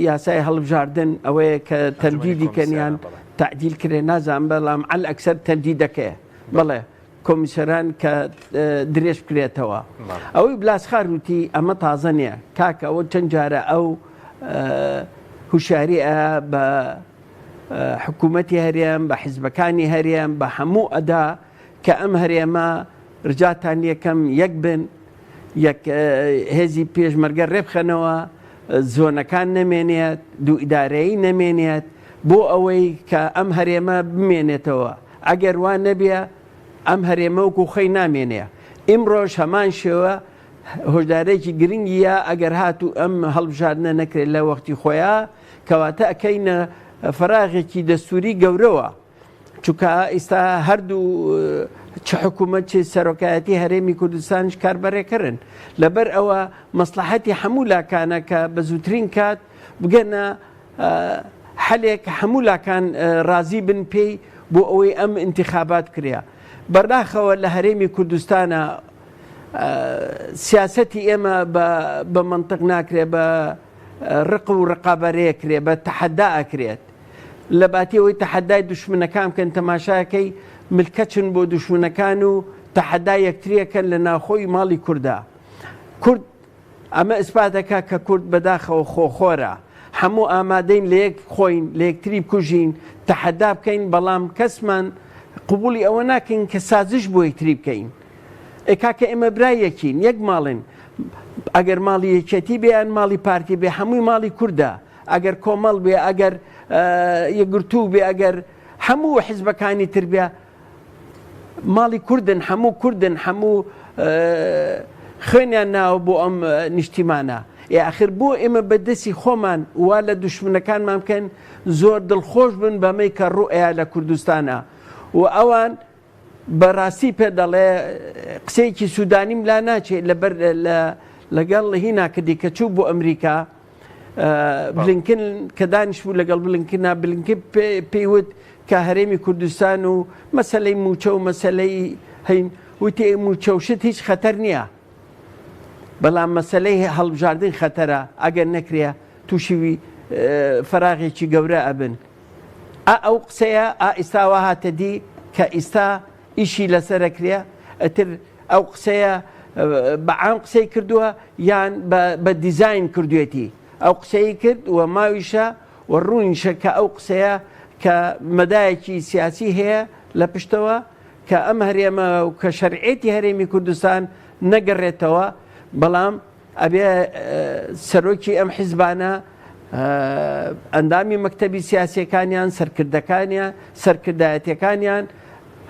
یاسای هەڵبژاردن ئەوەیە کە تەمدیدی کەنیان تعدیل کرێ نازان بەڵام ئەلەکسەر تەمدیدەکەیە بڵێ کۆمیسەران کە درێژ بکرێتەوە ئەوەی بلاسخار وتی ئەمە تازە نییە کاکە ئەوە چەند جارە ئەو هوشیاریە بە حکوومەتی هەرێم بە حیزبەکانی هەرێم بە هەموو ئەدا کە ئەم هەرێمە ڕجاتان یەکەم یەک بن یەک هێزی پێشمەرگە ڕێبخەنەوە زۆنەکان نەمێنێت دوو ئیدارەیی نەمێنێت بۆ ئەوەی کە ئەم هەرێمە بمێنێتەوە ئەگەر وان نەبێ ئەم هەرێمە وەکو خەی نامێنێ ئیمڕۆژ هەمان شێوە هۆشدارێکی گرنگیە ئەگەر هاتوو ئەم هەڵبژاردنە نەکرێت لە وەختی خۆیان کەواتە ئەەکەینە فراغێکی دەستوری گەورەوە چونکە ئێستا هەردوو چ حکوومەت چ سەرۆکایەتی هەرێمی کوردستانش کاربەرێکردن لەبەر ئەوە مەسلحەتی هەموو لاکانە کە بە زووترین کات بگەنە حەلێک هەموو لاکان ڕازی بن پێی بۆ ئەوەی ئەم انتخابات کریا بەرداخەوە لە هەرێمی کوردستانە سیاسەتی ئێمە بە منطق ناکرێت بە ڕق و ڕقابەرەیە کرێت بە تەحەدا ئەکرێت لە باتیەوەی تەحەدای دوشمنەکان بکەن تەماشاکەی ملکەچن بۆ دوشمنەکان و تەحەدا یەکتریەکەن لە ناوخۆی ماڵی کووردا کورد ئەمە ئیسپاتەکە کە کورد بەداخەوە خۆخۆرە هەموو ئامادەین لە یەک خۆین لە یەکتری بکوژین تەحەدا بکەین بەڵام کەسمان قبولی ئەوە ناکەین کە سازش بۆ یەکتری بکەین کاکە ئێمە برایەکین یەک ماڵن ئەگەر ماڵی یەکێتی بێ ئەن ماڵی پارتی بێ هەمووی ماڵی کووردە ئەگەر کۆمەڵ بێ ئەگەر یەکگرتوو بێ ئەگەر هەموو حیزبەکانی تر بێ ماڵی کوردن هەموو کوردن هەموو خوێنیان ناوە بۆ ئەم نیشتیمانە ئاخر بۆ ئێمە بەدەستی خۆمان وا لە دوشمنەکانمان بکەن زۆر دڵخۆش بن بەمەی کە ڕوئەیە لە کوردستانە و ئەوان بەڕاستی پێ دەڵێ قسەیەکی سوودانیم لا ناچێت لەبەر لەگەڵ هینا کردی کە چوو بۆ ئەمریکا بلینکن کە دانیشتبوو لەگەڵ بلینکنا بلینکن پێیوت کە هەرێمی کوردستان و مەسەلەی موچە و مەسەلەی هەین وتی موچەوشت هیچ خەتەر نییە بەڵام مەسەلەی هەڵبژاردن خەتەرە ئەگەر نەکرێ تووشی فراغێکی گەورە ئەبن ئەو قسەیە ئێستاوە هاتە دی کە ئێستا ئیشی لەسەرەکرێ ئەتر ئەو قسەیە بەعام قسەی کردووە یان بە دیزاین کردوێتی ئەو قسەی کرد و ماویشە و ڕوونیشە کە ئەو قسەیە کە مەدایەکی سیاسی هەیە لە پشتەوە کە ئەم هەرێمە و کە شەرعێتی هەرێمی کوردستان نەگەڕێتەوە بەڵام ئەبێ سەرۆکی ئەم حیزبانە ئەندامی مەکتەبی سیاسیەکانیان سەرکردایەتەکانیان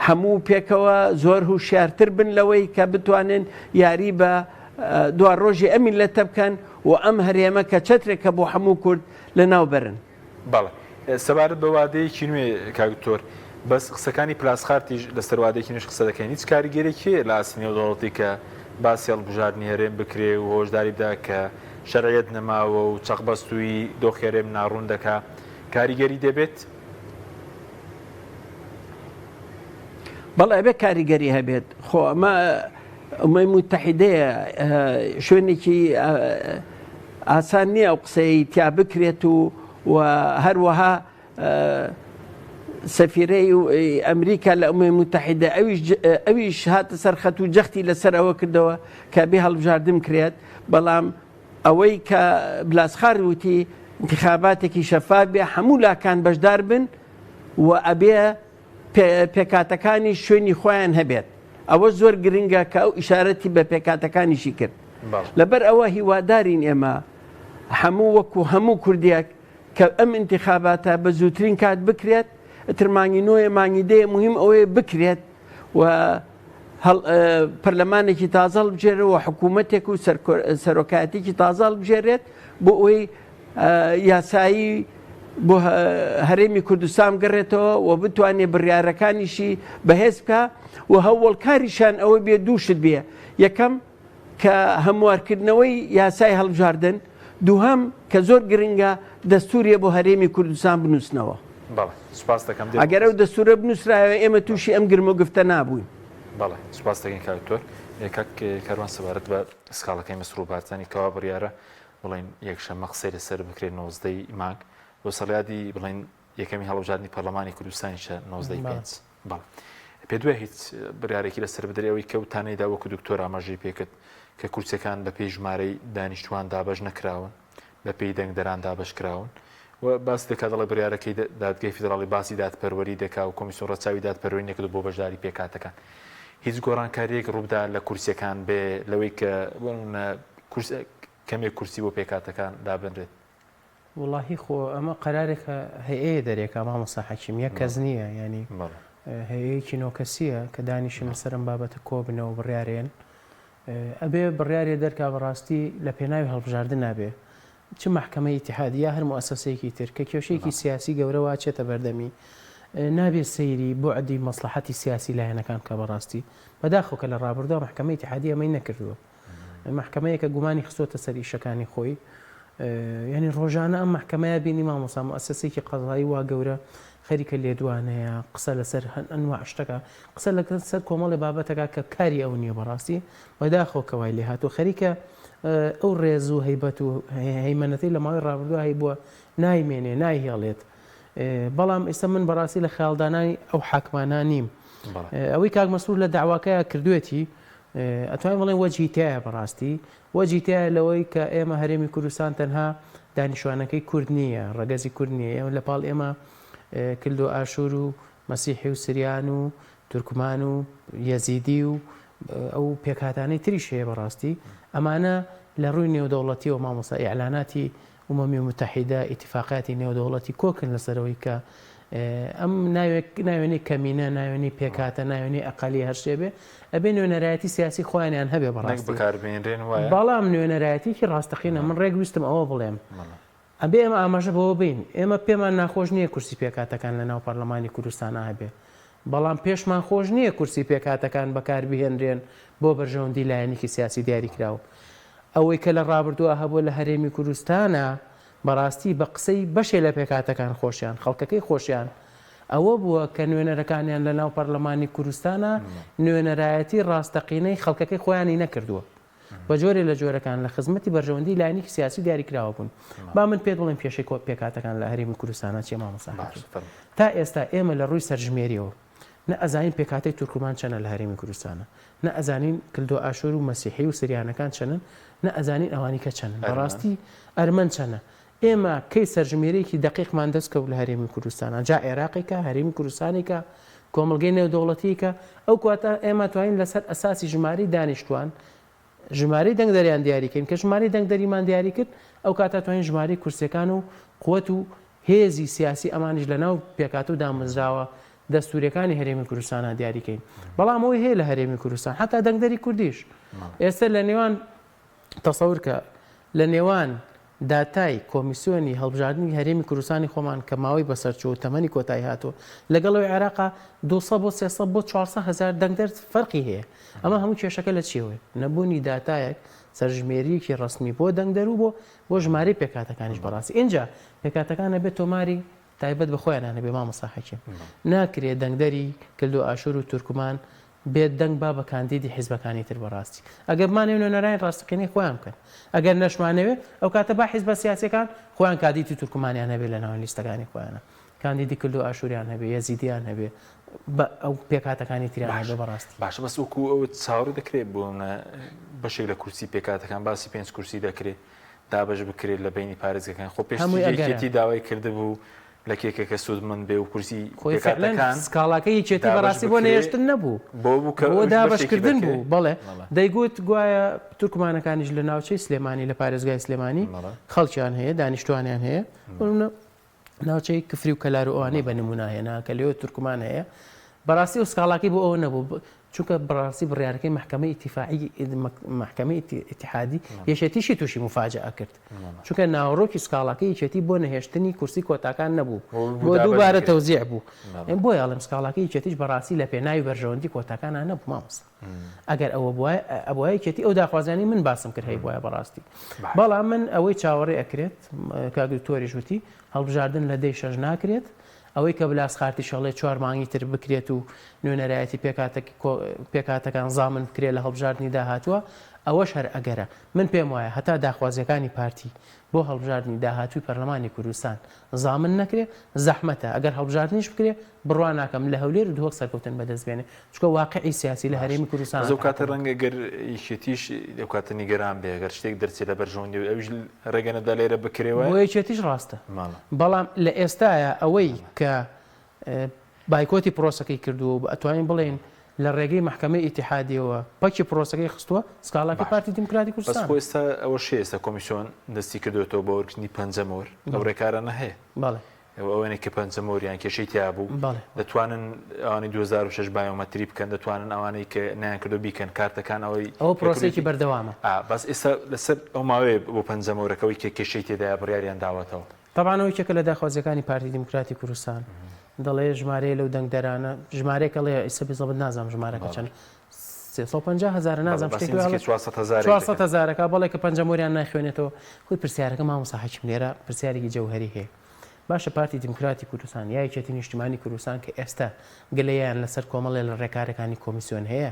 هەموو پێکەوە زۆر هوشیارتر بن لەوەی کە بتوانن یاری بە دوا ڕۆژی ئەم میلەتە بکەن و ئەم هەرێمە کە چەترێکە بۆ هەموو کورد لەناوبەرن. بەڵێ سەبارەت بە وادەیەکی نوێ کاکتۆر بەس قسەکانی پلاسخارتیش لەسەر وادەیەکی نوێش قسە دەکەین هیچ کاریگەرێکی لە ئاستی نێودەوڵەتی کە باسی هەڵبژاردننی هەرێم بکرێ و هۆشداری بدا کە شەرعیەت نەماوە و چەقبەستووی دۆخێرێم ناڕوون دەکا کاریگەری دەبێت؟ بەڵێ ئەبێ کاریگەری هەبێت. خۆ ئەمە ئەمەی متحیدەیە شوێنێکی ئاسان نییە ئەو قسەی تیا بکرێت و هەروەها سەفیرەی ئەمریکا لە ئەمەی متحیدە ئەویش هاتە سەرخەت و جەختی لەسەر ئەوە کردەوە کە بێ هەڵبژاردن کرێت بەڵام ئەوەی کە بلاسخار وتی انتخاباتێکی شەفاف بێ هەموو لاکان بەشدار بن و ئەبێ پێکاتەکانی شوێنی خۆیان هەبێت. ئەوە زۆر گرنگە کە ئەو ئیشارەتی بە پێکاتەکانیشی کرد. لەبەر ئەوە هیوادارین ئێمە هەموو وەکو هەموو کوردێک کە ئەم انتخاباتە بە زووترین کات بکرێت ئەترمانی نوێ مانگیدەیە مهم ئەوەیە بکرێت و پەرلەمانێکی تازە بژێرێت و حکوومەتێک و سەرۆکایەتێکی تازە بژێرێت بۆ ئەوەی یاسایی بۆ هەرێمی کوردستان گەڕێتەوە و بتوانێت بڕیارەکانیشی بەهێز بکە و هەوڵکاریشان ئەوە بێ دووشت بێ. یەکەم کە هەموارکردنەوەی یاسای هەڵبژاردن، دووهەم کە زۆر گرنگە دەستوریە بۆ هەرێمی کوردستان بنووسنەوە. سوپاس دەکەم. ئەگەر ئەو دەستورە بنووسرایەوە ئێمە تووشی ئەم گرمە گفتە نابووین. بەڵێ سوپاس دەکەین کاکتۆر. کاک کاروان سەبارەت بە سکاڵەکەی مەسر و بارزانی کەوا بڕیارە بڵین یەکشەممە قسەی لەسەر بکرێت 19 مانگ بۆ سەڵیادی بڵین یەکەمی هەڵبژاردننی پەرلەمانی کوردستانیشە 19 بەڵ پێ دوای هیچ بڕیارێکی لەسەر بدرێەوەی کەوتانەیدا وەکو دکتۆر ئاماژەی پێکرد کە کورسەکان بە پێی ژمارەی دانیشتوان دابەش نەکراون بە پێی دەنگدەران دابش کراون و باس دەکات دەڵێ بڕیارەکەی دادگای فیدراڵی باسی دادپەروەری دەکا و کۆمیسیۆن ڕەچاوی دادپەروەری نەکرد بۆ بەشداری پێکاتەکان. هیچ گۆڕانکاریەک ڕوودا لە کورسەکان بێ لەوەی کە کەمێک کورسی بۆ پێکاتەکان دابنرێت؟ وڵاهی خۆ ئەمە قەرارێکە هەیەیە دەرێکە مامۆستا حەکیم یەک کەس نییە ینی هەیەیەکی نۆکەسیە کە دانیشن لەسەرم بابەتە کۆبنەوە بڕیارێن ئەبێ بڕیارێ دەرکا بەڕاستی لە پێناوی هەڵبژاردن نابێ چ محکەمەی ئیتیحادیە هەر موسسەیەکی تر کە کێشەیەکی سیاسی گەورە واچێتە بەردەمی نابێت سەیری بۆعدی مەسلحەتی سیاسی لایەنەکان کە بەڕاستی بەداخۆ کە لە ڕابردووە محکەمەی ئیتیحادیە ئەمەی نەکردووە محکەمەیەکە گومانی خستۆتە سەر ئیشەکانی خۆی ینی ڕۆژانە ئەم محکەمەیە بینی مامۆستا موسسەیەکی قەزایی وا گەورە خەریکە لێدوانەیە قسە لەسەر ئەنواع شتەکە قسە لەسەر کۆمەڵی بابەتەکە کە کاری ئەو نییە بەڕاستی بەداخۆ کەوای لێ هاتووە خەریکە ئەو ڕێز و هەیبەت و هەیمەنەتی لە ماوەی ڕابردووە هەی بووە نایمێنێ نایهێڵێت بەڵام ئێستا من بەڕاستی لە خەیاڵدانانی ئەو حاکمانە نیم ئەوەی کاک مەسعود لە داواکەیە کردوێتی ئەتوانین بڵێن وەجهی تایە بەڕاستی وەجهی تایە لەوەی کە ئێمە هەرێمی کوردستان تەنها دانیشتوانەکەی کورد نییە ڕەگەزی کورد نییە ئێمە لە پاڵ ئێمە کلدۆ ئاشور و مەسیحی و سریان و تورکمان و یەزیدی و ئەو پێکهاتانەی تریش هەیە بەڕاستی ئەمانە لە ڕووی نێودەوڵەتی و مامۆستا ئیعلاناتی ئومەمی متحیدە ئیتیفاقاتی نێودەوڵەتی کۆکردن لەسەرەوەی کە ئەم ناوێنەی کەمینە ناوێنی پێکاتە ناوێنی ئەقالی هەرشێ بێ ئەبێ نوێنەرایەتی سیاسی خۆیانیان هەبێ بەڕاستی بەڵام نوێنەرایەتیکی ڕاستەقینە من ڕێک ویستم ئەوە بڵێم ئەبێ ئێمە ئاماژە بەوە بین ئێمە پێمان ناخۆش نییە کورسی پێکاتەکان لە ناو پەرلەمانی کوردستانە هەبێ بەڵام پێشمان خۆش نییە کورسی پێکاتەکان بەکاربهێنرێن بۆ بەرژەوەندی لایەنێکی سیاسی دیاری کراوە ئەوەی کە لە ڕابردووە هەبوو لە هەرێمی کوردستانە بەڕاستی بە قسەی بەشێ لە پێکاتەکان خۆشیان خەڵکەکەی خۆشیان ئەوە بووە کە نوێنەرەکانیان لە ناو پەرلەمانی کوردستانە نوێنەرایەتی ڕاستەقینەی خەڵکەکەی خۆیانی نەکردووە بە جۆرێ لە جۆرەکان لە خزمەتی بەرژەوەندی لایەنێکی سیاسی دیاریکراوە بوون با من پێت بڵێم پێشەی پێکاتەکان لە هەرێمی کوردستانە چێ مامۆستا تا ئێستا ئێمە لە ڕووی سەرژمێریەوە نە ئەزانین پێکاتەی تورکمان چەنە لە هەرێمی کوردستانە نە ئەزانین کلدۆ ئاشور و مەسیحی و سریانەکان چەنن نە ئەزانین ئەوانی کە چەنن بەڕاستی ئەرمەن چەنە ئێمە کەی سەرژمێرەیەکی دقیقمان دەستکەوت لە هەرێمی کوردستانە جا عێراقێکە هەرێمی کوردستانێکە کۆمەڵگەی نێودەوڵەتی کە ئەو کاتە ئێمە توانین لەسەر ئەساسی ژماری دانیشتوان ژمارەی دەنگدەریان دیاریکەین کە ژمارەی دەنگدەریمان دیاری کرد ئەو کاتە توانین ژمارەی کورسەکان و قوت و هێزی سیاسی ئەمانیش لەناو پێکات و دامەزراوە دەستوریەکانی هەرێمی کوردستانە دیاریکەین بەڵام ئەوەی هەیە لە هەرێمی کوردستان حتا دەنگدەری کوردیش ئێستا لە نێوان تەسەور کە لە نێوان داتای کۆمیسیۆنی هەڵبژاردننی هەرێمی کوردستانی خۆمان کە ماوەی بەسەرچوو تەمەنی کۆتایی هاتووە لەگەڵەوەی عێراقا 200 بۆ 300 بۆ 400 هزار دەنگدەر فەرقی هەیە ئەمە هەموو کێشەکە لە چیەوەی نەبوونی داتایەک سەرژمێریەکی ڕستمی بۆ دەنگدەر و بۆ ژمارەی پێکاتەکانیش بەڕاستی اینجا پێکاتەکان نەبێت تۆماری تایبەت بە خۆیان نەبێ مامۆستا حەکیم ناکرێت دەنگدەری کلدو ئاشور و تورکمان بێت دەنگ با بە کاندیدی حیزبەکانی تر بەڕاستی ئەگەر بمانێنە نەرای ڕاستەکەنی خۆیان بکەن ئەگەر نەشمانەوێت ئەو کاتە با حیزبە سیاسەکان خۆیان کاندیدی تورکمانیان هەبێت لە ناوەن لیستەکانی خۆیانە کاندیدی کلدو ئاشوریان هەبێ یەزیدیان هەبێ ئەو پێکاتەکانی تریان هەبێ بەڕاستی باشە بەس وەکو ئەوە چاوەڕێ دەکرێت بۆ بەشێک لە کورسی پێکاتەکان باسی 5 کورسی دەکرێت دابەش بکرێت لە بینی پارێزگەکان خۆ پێشتی داوای کردبوو لە کێکەکە سوودمەند بێ و کورسی پێکاتەکان سکاڵاکەی یەکێتی بەڕاستی بۆ نەهێشتن نەبوو بۆ دابەشکردن بوو بەڵێ دەیگوت گوایە تورکمانەکانیش لە ناوچەی سلێمانی لە پارێزگای سلێمانی خەڵکیان هەیە دانیشتوانیان هەیە ناوچەی کفری و کەلار و ئەوانەی بە نمونایەنە کە لێوە تورکمان هەیە بەڕاستی و سکاڵاکی بۆ ئەوە نەبوو چونکە بەڕاستی بڕیارەکەی محکەمەی ئیتیفاعی محکەمەی ئیتیحادی یەکێتیشی تووشی مفاجعە کرد چونکە ناوڕۆکی سکاڵاکەی یەکێتی بۆ نەهێشتنی کورسی کۆتاکان نەبوو بۆ دووبارە تەوزیع بوو بۆ یاڵم سکاڵاکەی یەکێتیش بەڕاستی لە پێناوی بەرژەوەندی کۆتاکانە نەبوو مامۆستا ئەگەر ئەوە بووە یەکێتی ئەو داخوازیانی من باسم کرد هەیە بۆیە بەڕاستی بەڵام من ئەوەی چاوەڕێ ئەکرێت کاگرتۆریش وتی هەڵبژاردن لە دەی شەژ ناکرێت ئەوەی کە بلاس خارتی شەڵێ 4 مانگی تر بکرێت و نوێنەرایەتی پێکاتەکان زامن بکرێت لە هەڵبژاردننی داهاتووە ئەوەش هەر ئەگەرە من پێم وایە هەتا داخوازیەکانی پارتی بۆ هەڵبژاردننی داهاتووی پەرلەمانی کوردستان زامن نەکرێت زەحمەتە ئەگەر هەڵبژاردننیش بکرێت بڕوا ناکەم لە هەولێر و دووەک سەرکەوتن بەدەستبێنێ چکە واقعی سیاسی لە هەرێمی کوردستان ئەو کاتە ڕەنگە گەر یەکێتیش لەو کاتە نیگەران بێ گەر شتێک دەرچێت لە بەرژەوەندی و ئەوش ڕێگەنەدا لێرە بکرێەوە بۆ یەکێتیش ڕاستە بەڵام لە ئێستاە ئەوەی کە بایکۆتی پرۆسەکەی کردووە ئەتوانین بڵێن لە ڕێگەی محکەمەی ئیتیحادیەوە پەکی پرۆسەکەی خستووە سکاڵاکی پارتی دیموکراتی کوردستان بەس ئێستا ئەوە شێستا کۆمیسیۆن دەستی کردوێتەوە بە وەرگرتنی پەنجەمەوەر ئەو ڕێکارانە هەیە بەڵێ ئەوەنێک کە پەنجەمەوەریان کێشەی تیا بوو دەتوانن ئەوانی 2006 بایۆمەتری بکەن دەتوانن ئەوانەی کە نایان کردو بیکەن کارتەکان ئەوە پرۆسێکی بەردەوامە بەس ئێستا لەسەر ئەو ماوەیە بۆ پەنجەمەوەرەکەەوەی کە کێشەی تێدایە بڕیاریان داوەتەوە تەبانەوەی کێکە لە داخوازیەکانی پارتی دیموکراتی کوردستان دەڵێ ژمارەیە لەو دەنگدەرانە ژمارێکەڵێ ئیسە بێزەبت نازام ژمارەکە چەند 350,000 نازام 400,000ەکە بەڵێ کە پەنجەمۆریان ناخوێنێتەوە خۆی پرسیارەکە مامۆستا حەکیم لێرە پرسیارێکی جەوهەری هەیە باشە پارتی دیموکراتی کوردستان یا یەکێتی نیشتیمانی کوردستان کە ئێستا گلەیان لەسەر کۆمەڵێ لە ڕێکارەکانی کۆمیسیۆن هەیە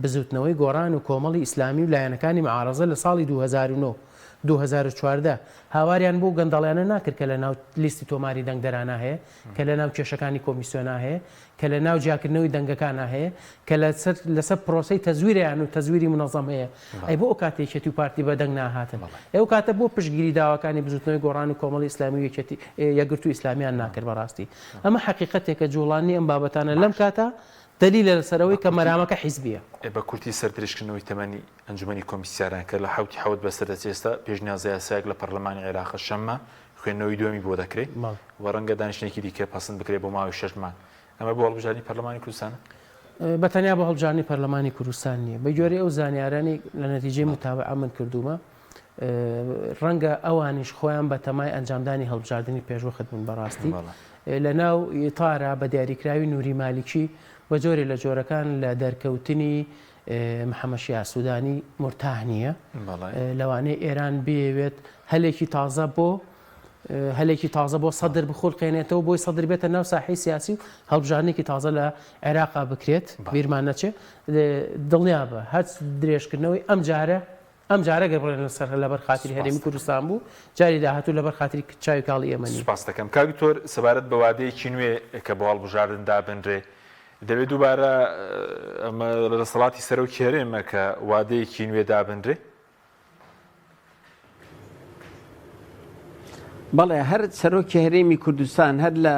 بزوتنەوەی گۆڕان و کۆمەڵی ئیسلامی و لایەنەکانی معارەزە لە ساڵی 2009 2014 هاواریان بۆ گەندەڵیانە ناکرد کە لە ناو لیستی تۆماری دەنگدەرانە هەیە کە لە ناو کێشەکانی کۆمیسیۆنا هەیە کە لە ناو جیاکردنەوەی دەنگەکانە هەیە کە لەسەر پرۆسەی تەزویریان و تەزویری منەظەم هەیە ئەی بۆ ئەو کاتێکێتی و پارتی بە دەنگ ناهاتن ئەو کاتە بۆ پشتگیری داواکانی بزوتنەوەی گۆڕان و کۆمەڵی ئیسلامی یەکگرتووی ئیسلامیان ناکرد بەڕاستی ئەمە حەقیقەتێکە جوڵانی ئەم بابەتانە لەم کاتە دلیل لەسەرەوەی کە مەرامەکە حیزبیە بە کورتی سەردرێژکردنەوەی تەمەنی ئەنجومەنی کۆمیسیاران کە لە حوتی حەوت بەسەر دەچێستا پێشنیازە یاسایەک لە پەرلەمانی عێراق شەممە خوێندنەوەی دووەمی بۆ دەکرێت و ڕەنگە دانیشتێکی دیکە پەسەند بکرێت بۆ ماوەی 6 مانگ ئەمە بۆ هەڵبژاردننی پەرلەمانی کوردستانە بەتەنیا بە هەڵبژاردننی پەرلەمانی کوردستان نییە بە جۆرەی ئەو زانیارانی لە نەتیجەی متابعە من کردومە ڕەنگە ئەوانیش خۆیان بە تەمای ئەنجامدانی هەڵبژاردننی پێشوەخت بوون بەڕاستی لە ناو ئیتارە بە دیاریکراوی نووری مالیکی بە جۆرێ لە جۆرەکان لە دەرکەوتنی محەممەشیار سوودانی مرتاح نییە لەوانەیە ئێران بێوێت هەلێکی تازە بۆ سەدر بخۆڵقێنێتەوە بۆی سەدر بێتە ناو ساحەی سیاسی و هەڵبژاردنێکی تازە لە عێراقا بکرێت بیرمان نەچێت دڵنیا بە هەر درێژکردنەوەی ئەم جارە گەڕێن لەسەر لەبەر خاتری هەرێمی کوردستان بوو جاری داهاتوو لەبەر خاتری چاوی کاڵی ئێمەنی سپاس دەکەم کاگتۆر سەبارەت بە وادەیەکی نوێ کە بۆ هەڵبژاردن دابنرێ دەبێت دووبارە ئەمە لە دەسەڵاتی سەرۆکی هەرێمە کە وادەیەکی نوێ دابنرێ بەڵێ هەر سەرۆکی هەرێمی کوردستان هەر لە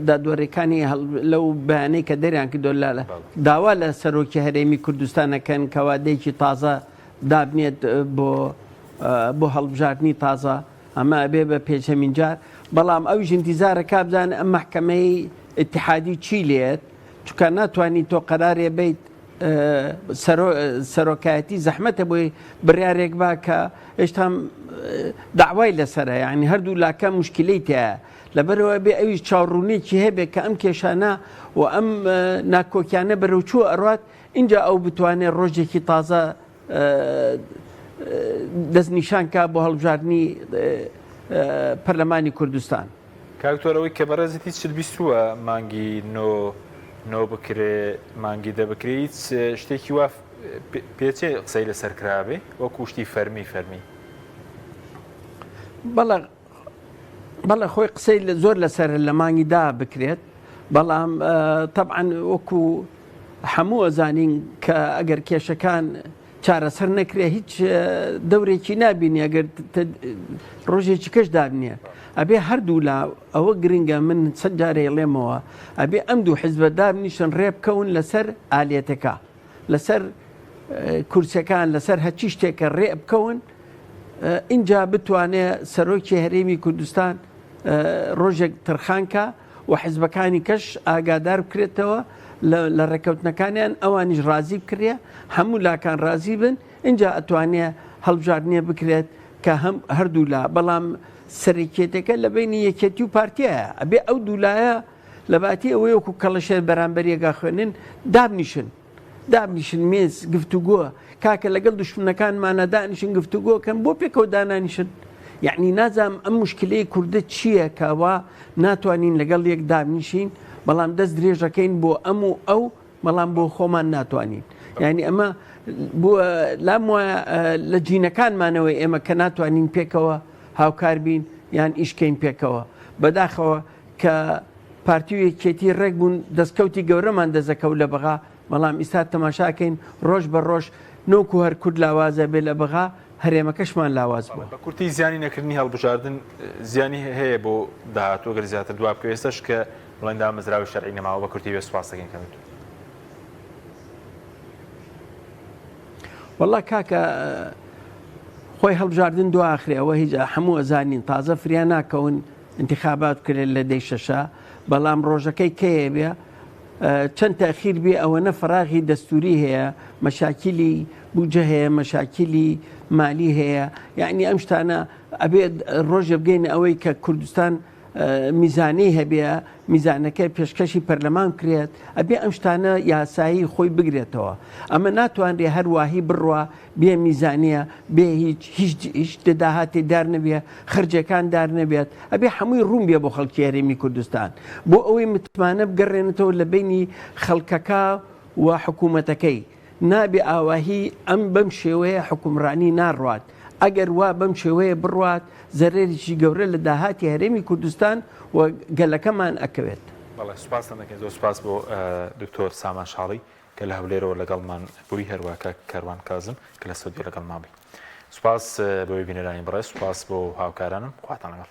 دادوەریەکانی لەو بەیانەی کە دەریان کردو داوا لە سەرۆکی هەرێمی کوردستانەکەن کەوادەیەکی تازە دابنێت بۆ هەڵبژاردننی تازە ئەمە ئەبێ بە پێچەمین جار بەڵام ئەویش انتیزارە کابزانە ئەم محکەمەی اتحادی چی لێت چونکە ناتوانانی تۆ قەرارێ بیت سەرۆکایەتی زەحمەتە بۆی بڕیارێک با کە هێشتا داوای لەسرە یعنی هەردوو لاکە مشکلەی تایە لەبەرەوە بێ ئەویش چاوڕوونێکی هەبێت کە ئەم کێشانە و ئەم ناکۆکیانە بەرەوچوو ئەڕات اینجا ئەو بتوانێت ڕۆژێکی تازە دەستنیشانکە بۆ هەڵبژاردننی پەرلەمانی کوردستان. کاکتۆرەوەی کە بەڕێزت هیچ بیستووە مانگی نۆ بکرێ مانگی دەبکرێ هیچ شتێکی وا پێچێ قسەی لەسەر کرابێ وەکو شتی فەرمی بەڵێ خۆی قسەی زۆر لەسەر لە مانگیدا بکرێت بەڵام طبعاً وەکو هەموو ئەزانین کە ئەگەر کێشەکان چارەسەر نەکرێ هیچ دەورێکی نابینی ئەگەر ڕۆژێکی کەش دابنیە ئەبێ هەردوو لا ئەوە گرنگە من چەند جارێ ڵێمەوە ئەبێ ئەم دوو حیزبە دابنیشن ڕێ بکەون لەسەر ئالێتەکە لەسەر کورسەکان لەسەر هەچی شتێکە ڕێ بکەون اینجا بتوانێت سەرۆکی هەرێمی کوردستان ڕۆژێک ترخانکە و حیزبەکانی کەش ئاگادار بکرێتەوە لە ڕێکەوتنەکانیان ئەوانیش ڕازی بکرێ هەموو لاکان ڕازی بن اینجا ئەتوانێت هەڵبژاردنێ بکرێت کە هەردوو لا بەڵام سەرکێتەکە لە بینی یەکێتی و پارتیایە ئەبێ ئەو دوولایە لە باتی ئەوەی وەکو کەڵەشێت بەرامبەریەکە خوێنن دابنیشن مێز گفتوگۆ کاکە لەگەڵ دوشمنەکانمانە دانیشن گفتوگۆکەن بۆ پێکەوە دانانیشن یعنی نازام ئەم مشکلەی کوردە چییە کەوا ناتوانین لەگەڵ یەک دابنیشین بەڵام دەست درێژەکەین بۆ ئەم و ئەو بەڵام بۆ خۆمان ناتوانین یعنی ئەمە بۆ لام وایە لە جینەکانمانەوەی ئێمە کە ناتوانین پێکەوە هاوکار بین یان ئیشکەین پێکەوە بەداخەوە کە پارتی و یەکێتی ڕێک بوون دەستکەوتی گەورەمان دەزەکەوت لە بەغا بەڵام ئیستا تەماشاکەین ڕۆژ بە ڕۆژ نۆکو هەر کورد لاوازە بێ لە بەغا هەرێمەکەشمان لاواز بووە بە کورتی زیانی نەکردنی هەڵبژاردن زیانی هەیە بۆ داهاتوە گەر زیاتر دواب بکە ئێستش کە بڵێندا مزراوی شەرعی نەماوە بە کورتی وێ سوپاس دەکەین کەمتر وەڵا کاکە خۆی هەڵبژاردن دو ئاخرەوە هیچ هەموو ئەزانین تازە فریا ناکەون انتخابات کرێت لە دەی شەشە بەڵام ڕۆژەکەی کەیە بێ چەند تاخیر بێ ئەوەنە فراغی دەستوری هەیە مەشاکیلی بوجە هەیە مەشاکیلی مالی هەیە یعنی ئەم شتانە ئەبێت ڕۆژە بگەین ئەوەی کە کوردستان میزانی هەبێ میزانەکە پێشکەشی پەرلەمان کرێت ئەبێ ئەم شتانە یاسایی خۆی بگرێتەوە ئەمە ناتوانرێ هەرواهی بڕوە بێ میزانیە بێ هیچ دەداهاتی دار نەبێ خرجەکان دار نەبێت ئەبێ هەمووی ڕوون بێ بۆ خەڵکی هەرێمی کوردستان بۆ ئەوەی متمانە بگەڕێنێتەوە لە بینی خەڵکەکە و حکوومەتەکەی نابێ ئاواهی ئەم بەم شێوەیە حکومڕانی ناڕوات ئەگەر وا بەم شێوەیە بڕوات زەرێکی گەورە لە داهاتی هەرێمی کوردستان و گەلەکەمان ئەکەوێت. بەڵێ سوپاس دەکەین زۆر سوپاس بۆ دکتۆر سامان شاڵی کە لە هەولێرەوە لەگەڵمان بووی هەروەکە کەروان کازم کە لە سەودی لەگەڵ مابی. سوپاس بۆی بینەرانی بەڕێز سوپاس بۆ هاوکارانم خواتان لەگەڵ.